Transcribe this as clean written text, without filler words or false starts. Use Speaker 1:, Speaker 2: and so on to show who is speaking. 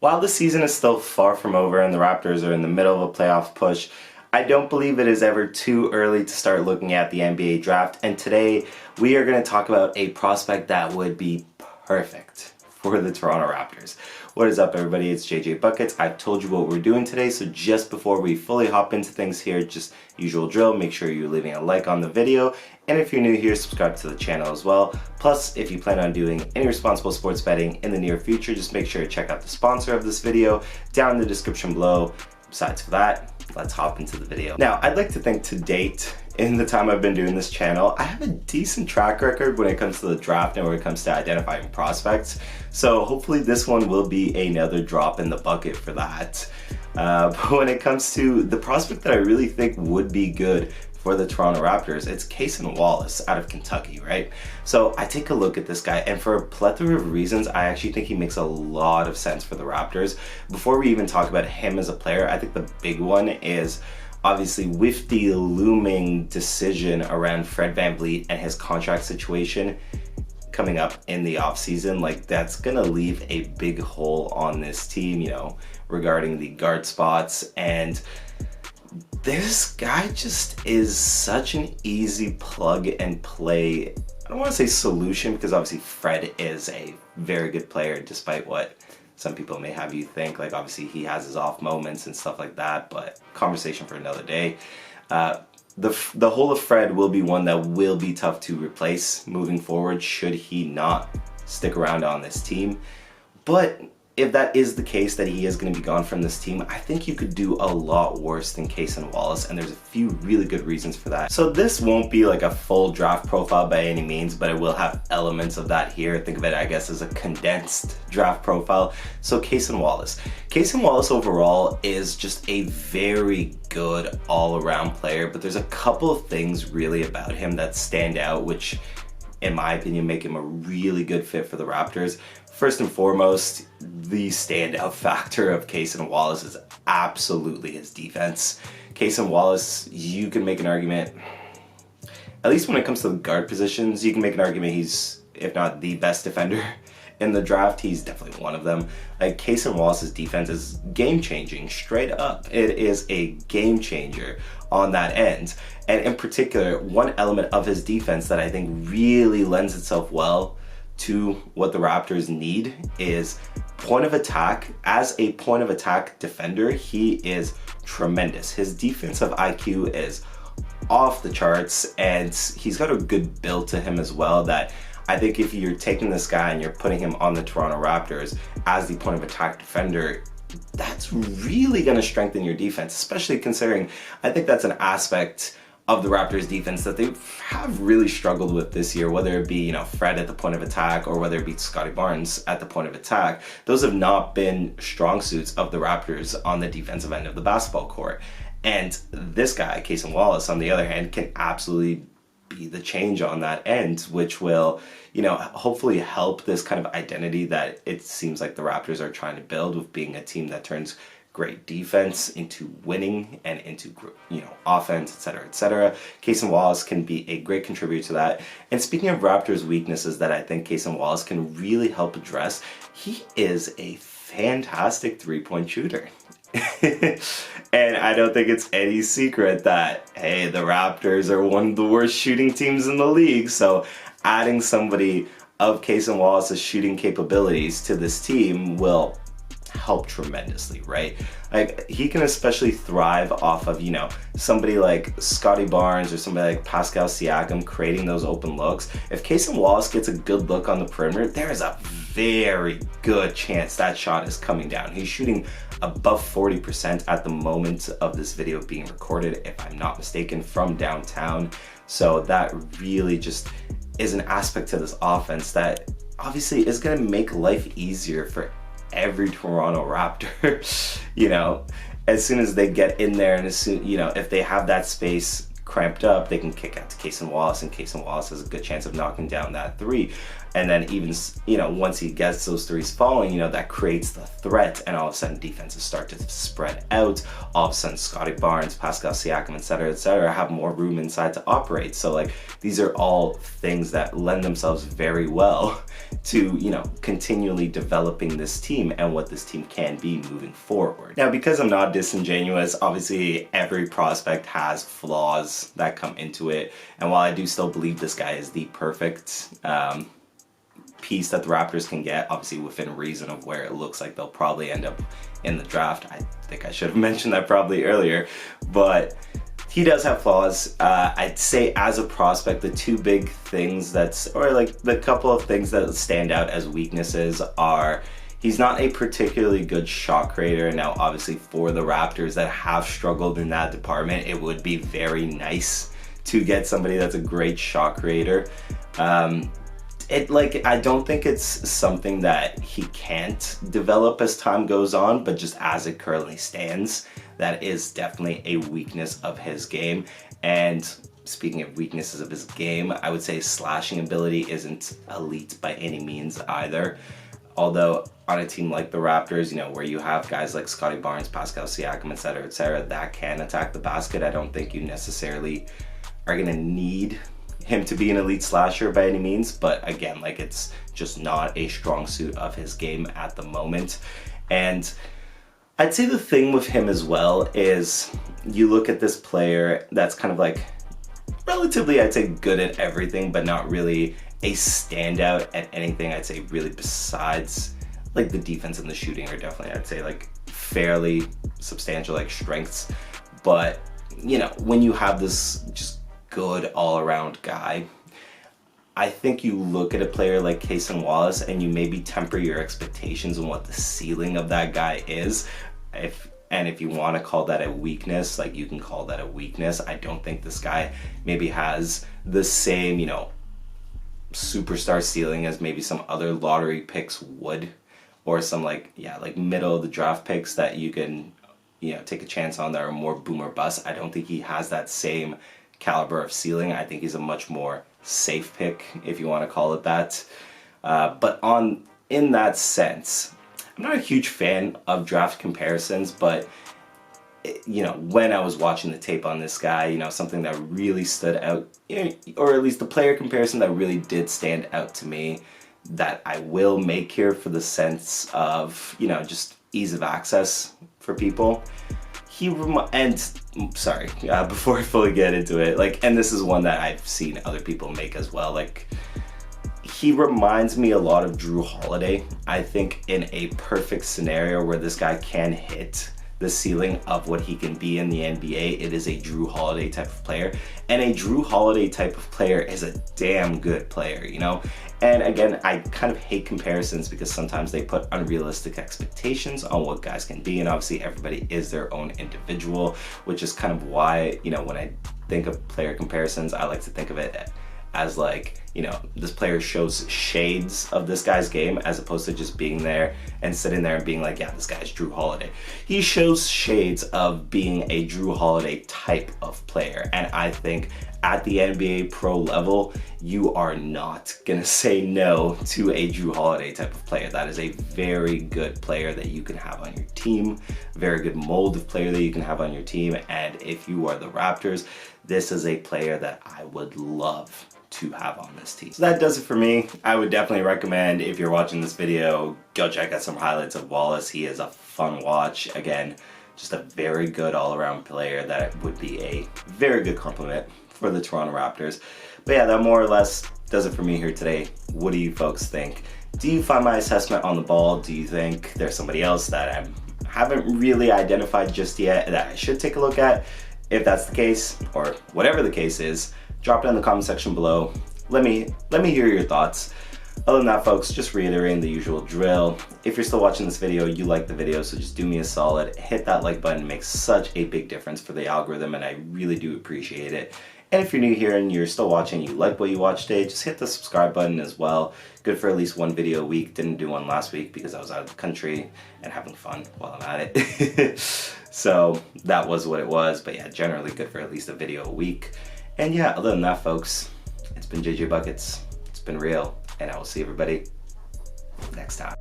Speaker 1: While the season is still far from over and the Raptors are in the middle of a playoff push, I don't believe it is ever too early to start looking at the NBA draft, and today we are going to talk about a prospect that would be perfect for the Toronto Raptors. What is up, everybody? It's JJ Buckets. I've told you what we're doing today, so just before we fully hop into things here, just usual drill, make sure you're leaving a like on the video, and if you're new here, subscribe to the channel as well. Plus, if you plan on doing any responsible sports betting in the near future, just make sure to check out the sponsor of this video down in the description below. Besides for that, let's hop into the video. Now, I'd like to think to date, in the time I've been doing this channel, I have a decent track record when it comes to the draft and when it comes to identifying prospects. So hopefully this one will be another drop in the bucket for that. But when it comes to the prospect that I really think would be good for the Toronto Raptors, it's Casein Wallace out of Kentucky, right? So I take a look at this guy, and for a plethora of reasons, I actually think he makes a lot of sense for the Raptors. Before we even talk about him as a player, I think the big one is obviously with the looming decision around Fred VanVleet and his contract situation coming up in the offseason, like that's gonna leave a big hole on this team, you know, regarding the guard spots. And this guy just is such an easy plug and play, I don't want to say solution, because obviously Fred is a very good player despite what some people may have you think. Like, obviously he has his off moments and stuff like that, but conversation for another day. The whole of Fred will be one that will be tough to replace moving forward should he not stick around on this team. But if that is the case, that he is going to be gone from this team, I think you could do a lot worse than Casein Wallace, and there's a few really good reasons for that. So this won't be like a full draft profile by any means, but it will have elements of that here. Think of it, I guess, as a condensed draft profile. So Casein Wallace. Casein Wallace overall is just a very good all-around player, but there's a couple of things really about him that stand out, which in my opinion make him a really good fit for the Raptors. First and foremost, the standout factor of Casein Wallace is absolutely his defense. Casein Wallace, you can make an argument, at least when it comes to the guard positions, you can make an argument he's, if not the best defender in the draft, he's definitely one of them. Like, Casein Wallace's defense is game-changing, straight up. It is a game changer on that end. And in particular, one element of his defense that I think really lends itself well to what the Raptors need is point of attack. As a point of attack defender, he is tremendous. His defensive IQ is off the charts, and he's got a good build to him as well, that I think if you're taking this guy and you're putting him on the Toronto Raptors as the point of attack defender, that's really going to strengthen your defense, especially considering I think that's an aspect of the Raptors defense that they have really struggled with this year, whether it be, you know, Fred at the point of attack or whether it be Scotty Barnes at the point of attack. Those have not been strong suits of the Raptors on the defensive end of the basketball court. And this guy, Casein Wallace, on the other hand, can absolutely be the change on that end, which will, you know, hopefully help this kind of identity that it seems like the Raptors are trying to build, with being a team that turns great defense into winning and into, you know, offense, etc., etc. Casein Wallace can be a great contributor to that. And speaking of Raptors' weaknesses that I think Casein Wallace can really help address, he is a fantastic three-point shooter. And I don't think it's any secret that, hey, the Raptors are one of the worst shooting teams in the league. So adding somebody of Casein Wallace's shooting capabilities to this team will help tremendously, right? Like, he can especially thrive off of, you know, somebody like Scotty Barnes or somebody like Pascal Siakam creating those open looks. If Casein Wallace gets a good look on the perimeter, there is a very good chance that shot is coming down. He's shooting above 40% at the moment of this video being recorded, if I'm not mistaken, from downtown. So that really just is an aspect to this offense that obviously is going to make life easier for every Toronto Raptor. You know, as soon as they get in there, and as soon, you know, if they have that space cramped up, they can kick out to Casein Wallace, and Casein Wallace has a good chance of knocking down that three. And then even, once he gets those threes falling, that creates the threat, and all of a sudden defenses start to spread out. All of a sudden Scotty Barnes, Pascal Siakam, etc., have more room inside to operate. So like, these are all things that lend themselves very well to, continually developing this team and what this team can be moving forward. Now, because I'm not disingenuous, obviously every prospect has flaws that come into it. And while I do still believe this guy is the perfect piece that the Raptors can get, obviously within reason of where it looks like they'll probably end up in the draft. I think I should have mentioned that probably earlier, but he does have flaws. I'd say as a prospect, the two big things the couple of things that stand out as weaknesses are he's not a particularly good shot creator. Now, obviously for the Raptors that have struggled in that department, it would be very nice to get somebody that's a great shot creator. I don't think it's something that he can't develop as time goes on, but just as it currently stands, that is definitely a weakness of his game. And speaking of weaknesses of his game, I would say his slashing ability isn't elite by any means either. Although on a team like the Raptors, where you have guys like Scotty Barnes, Pascal Siakam, etc., that can attack the basket, I don't think you necessarily are going to need him to be an elite slasher by any means. But again, it's just not a strong suit of his game at the moment. And I'd say the thing with him as well is you look at this player that's kind of relatively, I'd say, good at everything, but not really a standout at anything, I'd say, really, besides the defense and the shooting are definitely, I'd say, fairly substantial strengths. But when you have this just good all-around guy, I think you look at a player like Casein Wallace and you maybe temper your expectations on what the ceiling of that guy is. If you want to call that a weakness, you can call that a weakness. I don't think this guy maybe has the same, superstar ceiling as maybe some other lottery picks would, or some middle of the draft picks that you can, take a chance on that are more boom or bust. I don't think he has that same caliber of ceiling. I think he's a much more safe pick, if you want to call it that. But in that sense, I'm not a huge fan of draft comparisons, but when I was watching the tape on this guy, something that really stood out, or at least the player comparison that really did stand out to me, that I will make here for the sense of, just ease of access for people. Before I fully get into it, and this is one that I've seen other people make as well, he reminds me a lot of Jrue Holiday. I think in a perfect scenario where this guy can hit the ceiling of what he can be in the NBA, it is a Jrue Holiday type of player. And a Jrue Holiday type of player is a damn good player, And again, I kind of hate comparisons because sometimes they put unrealistic expectations on what guys can be, and obviously everybody is their own individual, which is kind of why, when I think of player comparisons, I like to think of it as this player shows shades of this guy's game, as opposed to just being there and sitting there and being yeah, this guy's Jrue Holiday. He shows shades of being a Jrue Holiday type of player, and I think at the NBA pro level, you are not gonna say no to a Jrue Holiday type of player. That is a very good player that you can have on your team, very good mold of player that you can have on your team, and if you are the Raptors, this is a player that I would love to have on this team. So that does it for me. I would definitely recommend, if you're watching this video, go check out some highlights of Wallace. He is a fun watch. Again, just a very good all-around player that would be a very good compliment for the Toronto Raptors. But yeah, that more or less does it for me here today. What do you folks think? Do you find my assessment on the ball? Do you think there's somebody else that I haven't really identified just yet that I should take a look at? If that's the case, or whatever the case is, drop it in the comment section below. Let me hear your thoughts. Other than that, folks, just reiterating the usual drill. If you're still watching this video, you like the video, so just do me a solid. Hit that like button. It makes such a big difference for the algorithm, and I really do appreciate it. And if you're new here and you're still watching, you like what you watched today, just hit the subscribe button as well. Good for at least one video a week. Didn't do one last week because I was out of the country and having fun while I'm at it. So that was what it was. But yeah, generally good for at least a video a week. And yeah, other than that, folks, it's been JJ Buckets. It's been real. And I will see everybody next time.